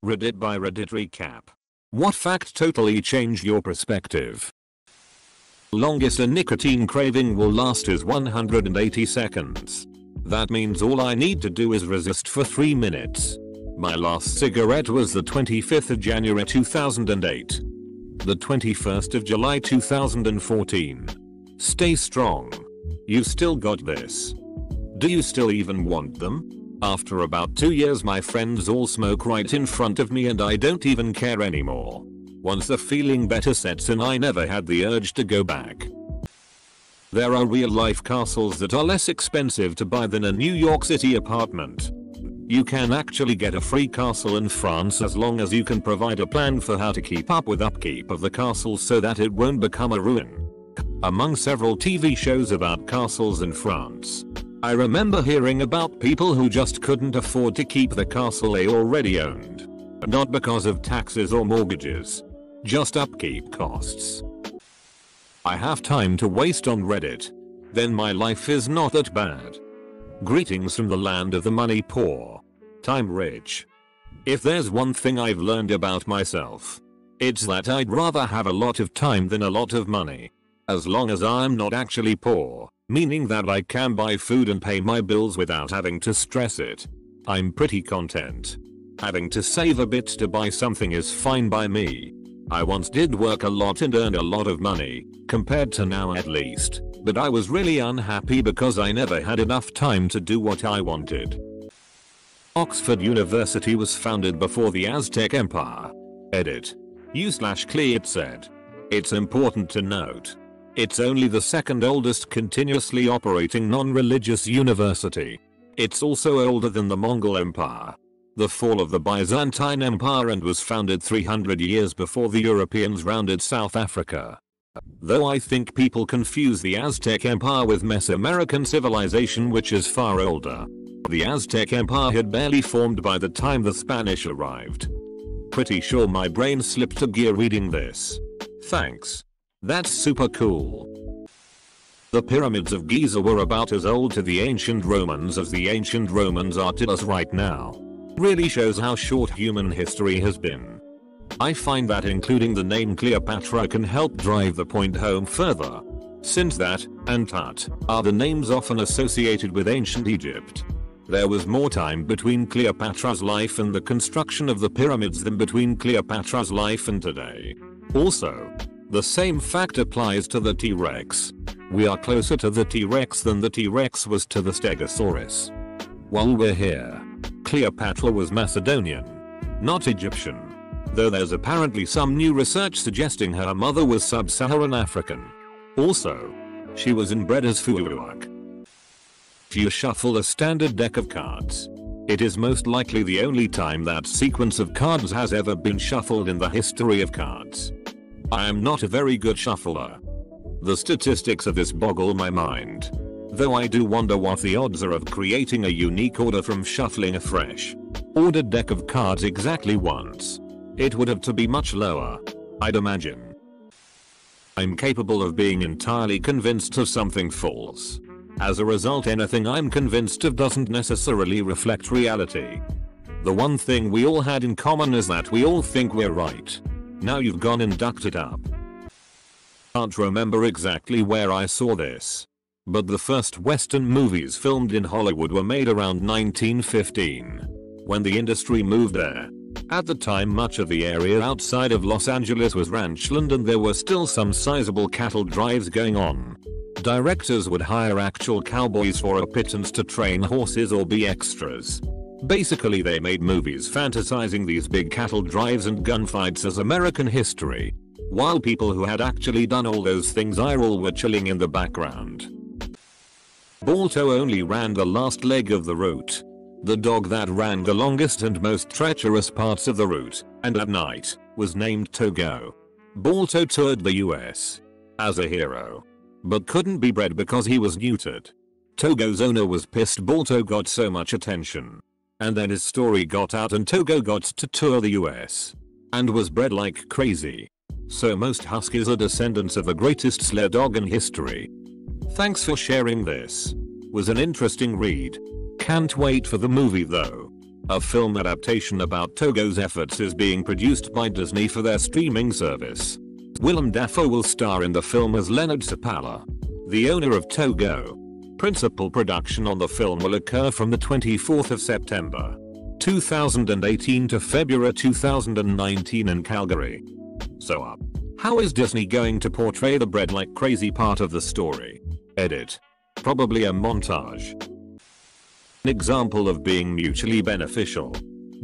Reddit by Reddit recap. What fact totally changed your perspective? Longest a nicotine craving will last is 180 seconds. That means all I need to do is resist for 3 minutes. My last cigarette was the 25th of January 2008. The 21st of July 2014. Stay strong. You've still got this. Do you still even want them? After about 2 years my friends all smoke right in front of me and I don't even care anymore. Once the feeling better sets in I never had the urge to go back. There are real life castles that are less expensive to buy than a New York City apartment. You can actually get a free castle in France as long as you can provide a plan for how to keep up with upkeep of the castle so that it won't become a ruin. Among several TV shows about castles in France, I remember hearing about people who just couldn't afford to keep the castle they already owned. Not because of taxes or mortgages. Just upkeep costs. I have time to waste on Reddit. Then my life is not that bad. Greetings from the land of the money poor. Time rich. If there's one thing I've learned about myself, it's that I'd rather have a lot of time than a lot of money. As long as I'm not actually poor, meaning that I can buy food and pay my bills without having to stress it, I'm pretty content. Having to save a bit to buy something is fine by me. I once did work a lot and earned a lot of money, compared to now at least, but I was really unhappy because I never had enough time to do what I wanted. Oxford University was founded before the Aztec Empire. Edit. U/Clear it said. It's important to note. It's only the second oldest continuously operating non-religious university. It's also older than the Mongol Empire, the fall of the Byzantine Empire, and was founded 300 years before the Europeans rounded South Africa. Though I think people confuse the Aztec Empire with Mesoamerican civilization, which is far older. The Aztec Empire had barely formed by the time the Spanish arrived. Pretty sure my brain slipped a gear reading this. Thanks. That's super cool. The pyramids of Giza were about as old to the ancient Romans as the ancient Romans are to us right now. Really shows how short human history has been. I find that including the name Cleopatra can help drive the point home further, since that and Tut are the names often associated with ancient Egypt. There was more time between Cleopatra's life and the construction of the pyramids than between Cleopatra's life and today. Also, the same fact applies to the T-Rex. We are closer to the T-Rex than the T-Rex was to the Stegosaurus. While we're here, Cleopatra was Macedonian, not Egyptian, though there's apparently some new research suggesting her mother was sub-Saharan African. Also, she was inbred as Fuuak. If you shuffle a standard deck of cards, it is most likely the only time that sequence of cards has ever been shuffled in the history of cards. I am not a very good shuffler. The statistics of this boggle my mind. Though I do wonder what the odds are of creating a unique order from shuffling a fresh ordered deck of cards exactly once. It would have to be much lower, I'd imagine. I'm capable of being entirely convinced of something false. As a result, anything I'm convinced of doesn't necessarily reflect reality. The one thing we all had in common is that we all think we're right. Now you've gone and ducked it up. Can't remember exactly where I saw this, but the first Western movies filmed in Hollywood were made around 1915, when the industry moved there. At the time, much of the area outside of Los Angeles was ranchland and there were still some sizable cattle drives going on. Directors would hire actual cowboys for a pittance to train horses or be extras. Basically, they made movies fantasizing these big cattle drives and gunfights as American history, while people who had actually done all those things IRL were chilling in the background. Balto only ran the last leg of the route. The dog that ran the longest and most treacherous parts of the route, and at night, was named Togo. Balto toured the US as a hero, but couldn't be bred because he was neutered. Togo's owner was pissed Balto got so much attention. And then his story got out and Togo got to tour the US and was bred like crazy. So most huskies are descendants of the greatest sled dog in history. Thanks for sharing this. Was an interesting read. Can't wait for the movie though. A film adaptation about Togo's efforts is being produced by Disney for their streaming service. Willem Dafoe will star in the film as Leonard Sapala, the owner of Togo. Principal production on the film will occur from the 24th of September 2018 to February 2019 in Calgary. So how is Disney going to portray the bread like crazy part of the story? Edit. Probably a montage. An example of being mutually beneficial.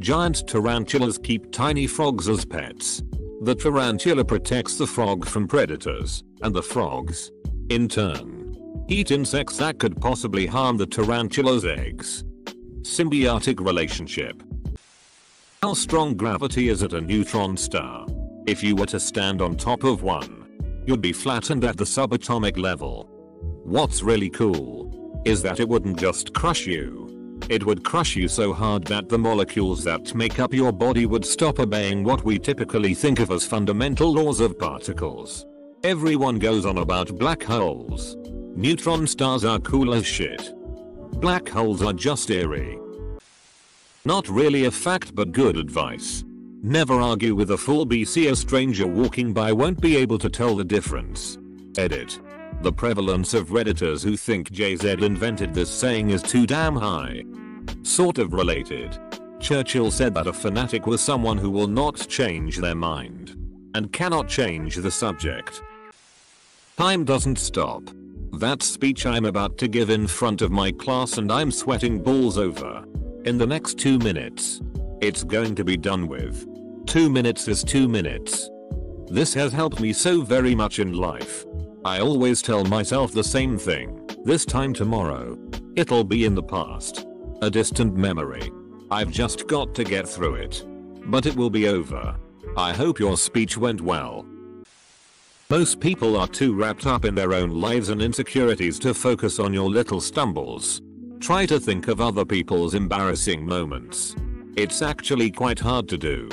Giant tarantulas keep tiny frogs as pets. The tarantula protects the frog from predators, and the frogs, in turn, eat insects that could possibly harm the tarantula's eggs. Symbiotic relationship. How strong gravity is at a neutron star? If you were to stand on top of one, you'd be flattened at the subatomic level. What's really cool is that it wouldn't just crush you. It would crush you so hard that the molecules that make up your body would stop obeying what we typically think of as fundamental laws of particles. Everyone goes on about black holes. Neutron stars are cool as shit. Black holes are just eerie. Not really a fact but good advice. Never argue with a fool. BC a stranger walking by won't be able to tell the difference. Edit. The prevalence of Redditors who think JZ invented this saying is too damn high. Sort of related. Churchill said that a fanatic was someone who will not change their mind and cannot change the subject. Time doesn't stop. That speech I'm about to give in front of my class and I'm sweating balls over. In the next 2 minutes, it's going to be done with. 2 minutes is 2 minutes. This has helped me so very much in life. I always tell myself the same thing. This time tomorrow, it'll be in the past. A distant memory. I've just got to get through it. But it will be over. I hope your speech went well. Most people are too wrapped up in their own lives and insecurities to focus on your little stumbles. Try to think of other people's embarrassing moments. It's actually quite hard to do.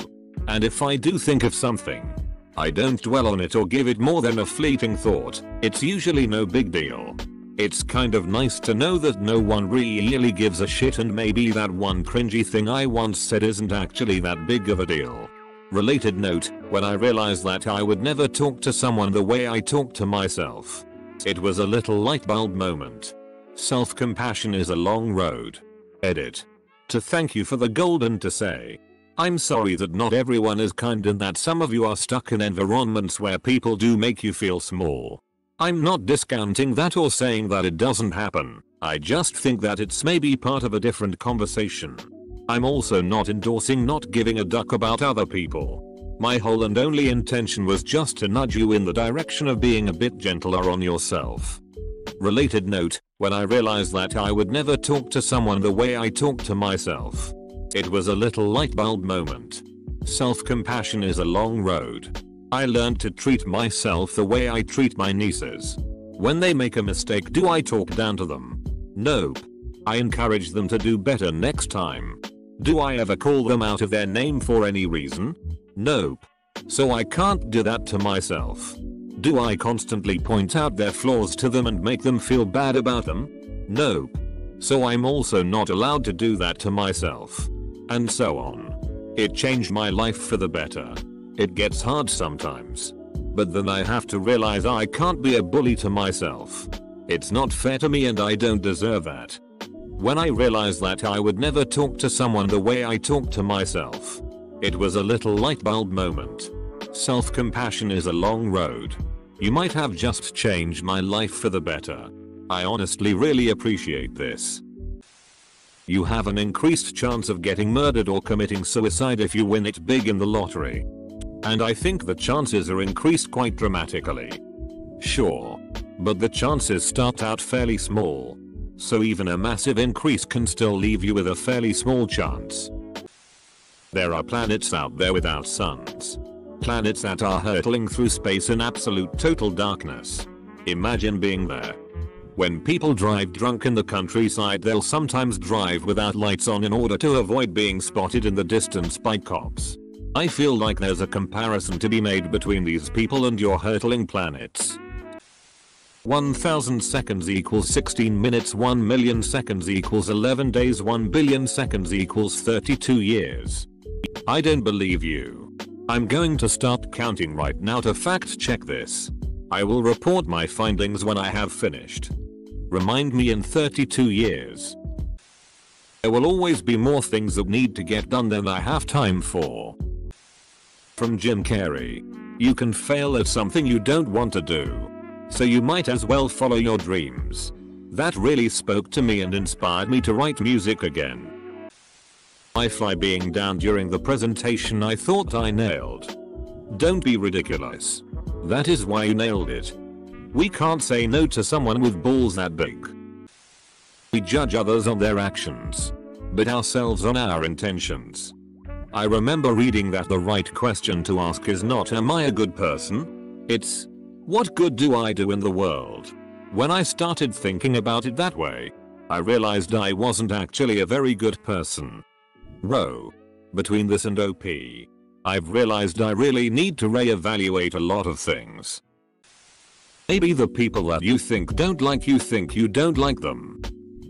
And if I do think of something, I don't dwell on it or give it more than a fleeting thought. It's usually no big deal. It's kind of nice to know that no one really gives a shit and maybe that one cringy thing I once said isn't actually that big of a deal. Related note, when I realized that I would never talk to someone the way I talk to myself. It was a little light bulb moment. Self-compassion is a long road. Edit. To thank you for the golden to say. I'm sorry that not everyone is kind and that some of you are stuck in environments where people do make you feel small. I'm not discounting that or saying that it doesn't happen. I just think that it's maybe part of a different conversation. I'm also not endorsing not giving a duck about other people. My whole and only intention was just to nudge you in the direction of being a bit gentler on yourself. Related note, when I realized that I would never talk to someone the way I talk to myself. It was a little light bulb moment. Self-compassion is a long road. I learned to treat myself the way I treat my nieces. When they make a mistake, do I talk down to them? Nope. I encourage them to do better next time. Do I ever call them out of their name for any reason? Nope. So I can't do that to myself. Do I constantly point out their flaws to them and make them feel bad about them? Nope. So I'm also not allowed to do that to myself. And so on. It changed my life for the better. It gets hard sometimes. But then I have to realize I can't be a bully to myself. It's not fair to me and I don't deserve that. When I realized that I would never talk to someone the way I talk to myself. It was a little light bulb moment. Self-compassion is a long road. You might have just changed my life for the better. I honestly really appreciate this. You have an increased chance of getting murdered or committing suicide if you win it big in the lottery. And I think the chances are increased quite dramatically. Sure. But the chances start out fairly small. So even a massive increase can still leave you with a fairly small chance. There are planets out there without suns. Planets that are hurtling through space in absolute total darkness. Imagine being there. When people drive drunk in the countryside, they'll sometimes drive without lights on in order to avoid being spotted in the distance by cops. I feel like there's a comparison to be made between these people and your hurtling planets. 1000 seconds equals 16 minutes. 1 million seconds equals 11 days. 1 billion seconds equals 32 years. I don't believe you. I'm going to start counting right now to fact check this. I will report my findings when I have finished. Remind me in 32 years. There will always be more things that need to get done than I have time for. From Jim Carrey. You can fail at something you don't want to do, so you might as well follow your dreams. That really spoke to me and inspired me to write music again. Wi-Fi being down during the presentation I thought I nailed. Don't be ridiculous. That is why you nailed it. We can't say no to someone with balls that big. We judge others on their actions, but ourselves on our intentions. I remember reading that the right question to ask is not am I a good person? It's what good do I do in the world? When I started thinking about it that way, I realized I wasn't actually a very good person. Between this and OP, I've realized I really need to reevaluate a lot of things. Maybe the people that you think you don't like them.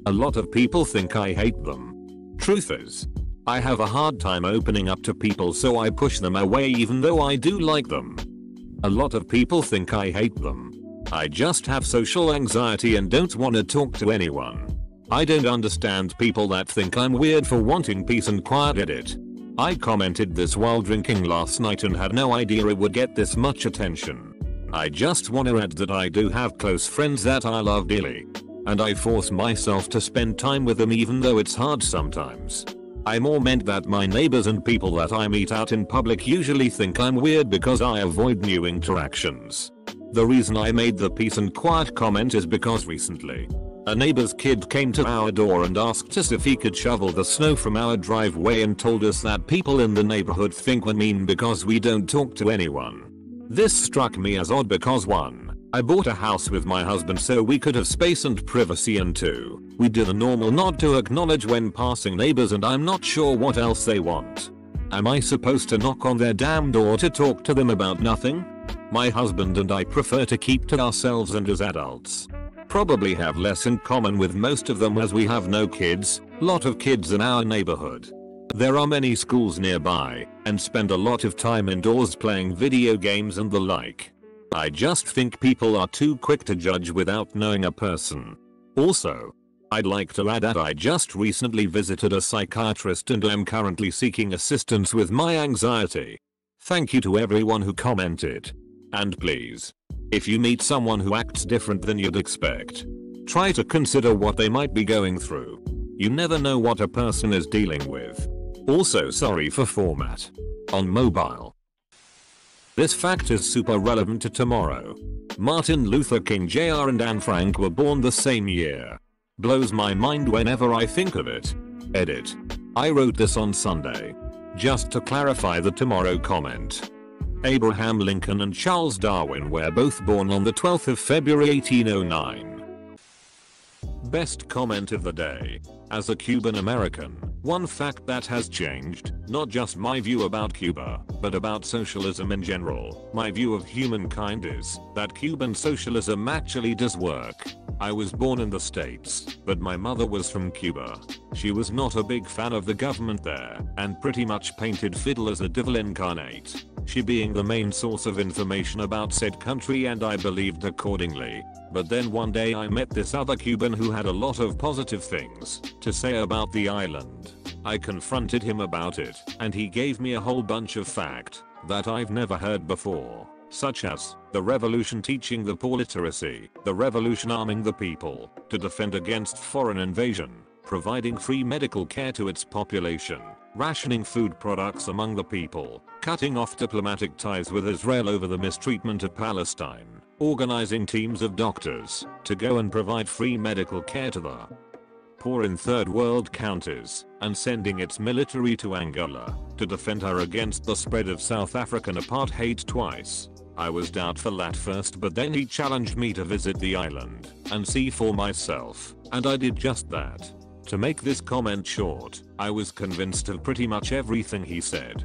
A lot of people think I hate them. Truth is, I have a hard time opening up to people, so I push them away even though I do like them. A lot of people think I hate them. I just have social anxiety and don't want to talk to anyone. I don't understand people that think I'm weird for wanting peace and quiet. Edit. I commented this while drinking last night and had no idea it would get this much attention. I just want to add that I do have close friends that I love dearly, and I force myself to spend time with them even though it's hard sometimes. I more meant that my neighbors and people that I meet out in public usually think I'm weird because I avoid new interactions. The reason I made the peace and quiet comment is because recently, a neighbor's kid came to our door and asked us if he could shovel the snow from our driveway and told us that people in the neighborhood think we're mean because we don't talk to anyone. This struck me as odd because 1. I bought a house with my husband so we could have space and privacy, and 2. We do the normal nod to acknowledge when passing neighbors and I'm not sure what else they want. Am I supposed to knock on their damn door to talk to them about nothing? My husband and I prefer to keep to ourselves and as adults probably have less in common with most of them as we have no kids, lot of kids in our neighborhood. There are many schools nearby and spend a lot of time indoors playing video games and the like. I just think people are too quick to judge without knowing a person. Also, I'd like to add that I just recently visited a psychiatrist and am currently seeking assistance with my anxiety. Thank you to everyone who commented. And please, if you meet someone who acts different than you'd expect, try to consider what they might be going through. You never know what a person is dealing with. Also, sorry for format. On mobile. This fact is super relevant to tomorrow. Martin Luther King Jr. and Anne Frank were born the same year. Blows my mind whenever I think of it. Edit. I wrote this on Sunday. Just to clarify the tomorrow comment. Abraham Lincoln and Charles Darwin were both born on the 12th of February 1809. Best comment of the day. As a Cuban American, one fact that has changed, not just my view about Cuba, but about socialism in general, my view of humankind is that Cuban socialism actually does work. I was born in the States, but my mother was from Cuba. She was not a big fan of the government there, and pretty much painted Fidel as a devil incarnate, she being the main source of information about said country, and I believed accordingly. But then one day I met this other Cuban who had a lot of positive things to say about the island. I confronted him about it, and he gave me a whole bunch of fact that I've never heard before, such as the revolution teaching the poor literacy, the revolution arming the people to defend against foreign invasion, providing free medical care to its population, rationing food products among the people, cutting off diplomatic ties with Israel over the mistreatment of Palestine, organizing teams of doctors to go and provide free medical care to the poor in third world countries, and sending its military to Angola to defend her against the spread of South African apartheid twice. I was doubtful at first, but then he challenged me to visit the island and see for myself, and I did just that. To make this comment short, I was convinced of pretty much everything he said.